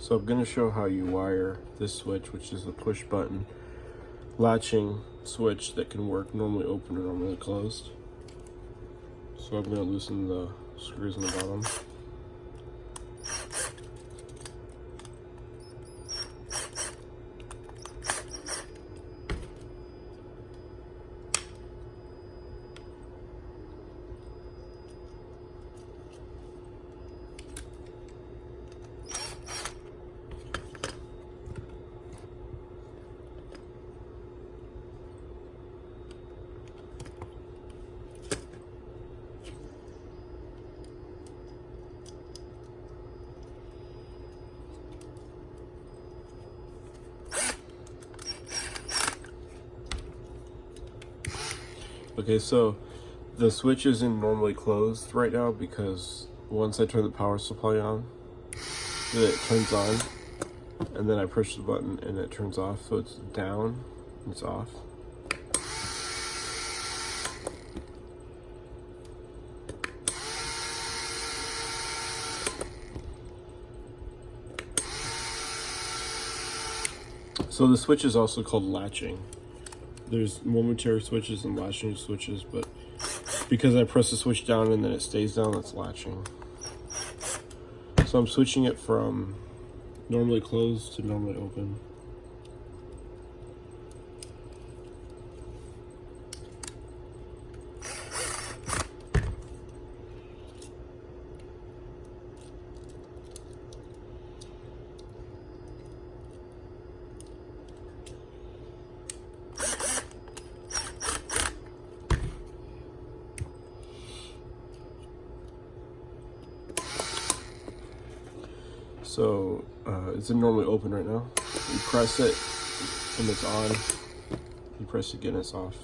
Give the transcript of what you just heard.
So I'm going to show how you wire this switch, which is the push button latching switch that can work normally open or normally closed. So I'm going to loosen the screws in the bottom. Okay, so the switch isn't normally closed right now because once I turn the power supply on, then it turns on, and then I push the button and it turns off, so it's down, it's off. So the switch is also called latching. There's momentary switches and latching switches, but because I press the switch down and then it stays down, that's latching. So I'm switching it from normally closed to normally open. So it's normally open right now. You press it and it's on. You press it again, it's off.